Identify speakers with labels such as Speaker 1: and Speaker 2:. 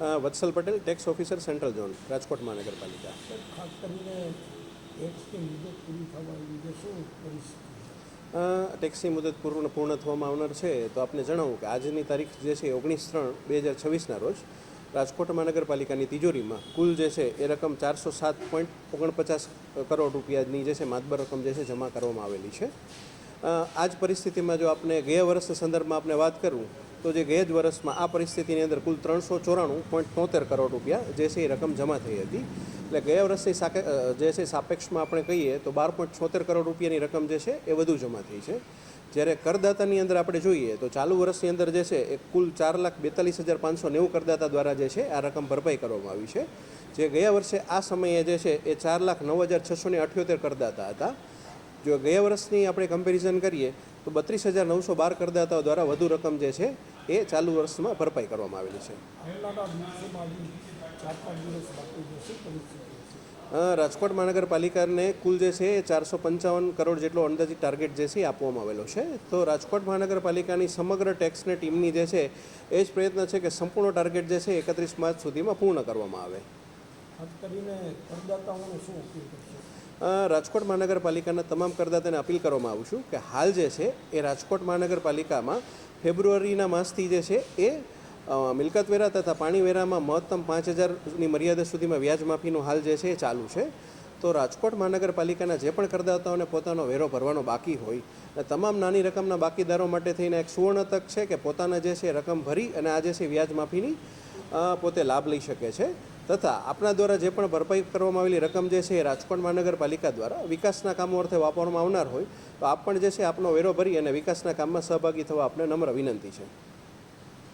Speaker 1: વત્સલ Patel, tax officer, central zone, Rajkot મહાનગરપાલિકા.
Speaker 2: ખાસ કરીને ટેક્સની મુદત પૂરી થવા લીધે શું પરિસ્થિતિ?
Speaker 1: ટેક્સની મુદત પૂર્ણ થવામાં આવનાર છે તો આપને જણાવું કે આજની તારીખ જે છે 19/3/2026ના રોજ રાજકોટ મહાનગરપાલિકાની તિજોરીમાં કુલ જે છે એ રકમ 407.49 કરોડ રૂપિયાની જે છે માતબર રકમ જે છે જમા કરવામાં આવેલી છે. આ જ પરિસ્થિતિમાં જો આપણે ગયા વર્ષના સંદર્ભમાં આપણે વાત કરું તો જે ગયા જ વર્ષમાં આ પરિસ્થિતિની અંદર કુલ 394.73 કરોડ રૂપિયા જે છે એ રકમ જમા થઈ હતી. એટલે ગયા વર્ષની જે છે સાપેક્ષમાં આપણે કહીએ તો 12.76 કરોડ રૂપિયાની રકમ જે છે એ વધુ જમા થઈ છે. જ્યારે કરદાતાની અંદર આપણે જોઈએ તો ચાલુ વર્ષની અંદર જે છે એ કુલ 4,42,590 કરદાતા દ્વારા જે છે આ રકમ ભરપાઈ કરવામાં આવી છે. જે ગયા વર્ષે આ સમયે જે છે એ 4,09,678 કરદાતા હતા. જો ગયા વર્ષની આપણે કમ્પેરિઝન કરીએ તો 32,912 કરદાતાઓ દ્વારા વધુ રકમ જે છે એ ચાલુ વર્ષમાં ભરપાઈ કરવામાં આવેલી છે. રાજકોટ મહાનગરપાલિકાને કુલ જે છે એ 455 કરોડ જેટલો અંદાજિત ટાર્ગેટ જે છે એ આપવામાં આવેલો છે. તો રાજકોટ મહાનગરપાલિકાની સમગ્ર ટેક્સને ટીમની જે છે એ જ પ્રયત્ન છે કે સંપૂર્ણ ટાર્ગેટ જે છે 31 માર્ચ સુધીમાં પૂર્ણ કરવામાં આવે.
Speaker 2: ખાસ કરીને કરદાતાઓને શું અપીલ કરશે?
Speaker 1: રાજકોટ મહાનગરપાલિકાના તમામ કરદાતાને અપીલ કરવામાં આવું છું કે હાલ જે છે એ રાજકોટ મહાનગરપાલિકામાં ફેબ્રુઆરીના માસથી જે છે એ મિલકતવેરા તથા પાણીવેરામાં મહત્તમ 5,000ની મર્યાદા સુધીમાં વ્યાજ માફીનું હાલ જે છે એ ચાલુ છે. તો રાજકોટ મહાનગરપાલિકાના જે પણ કરદાતાઓને પોતાનો વેરો ભરવાનો બાકી હોય અને તમામ નાની રકમના બાકીદારો માટે થઈને એક સુવર્ણ તક છે કે પોતાના જે છે રકમ ભરી અને આ જે છે વ્યાજ માફીની પોતે લાભ લઈ શકે છે. તથા આપણા દ્વારા જે પણ ભરપાઈ કરવામાં આવેલી રકમ જે છે એ રાજકોટ મહાનગરપાલિકા દ્વારા વિકાસના કામો અર્થે વાપરવામાં આવનાર હોય તો આપ પણ જે છે આપનો વેરો ભરી અને વિકાસના કામમાં સહભાગી થવા આપણે નમ્ર વિનંતી છે.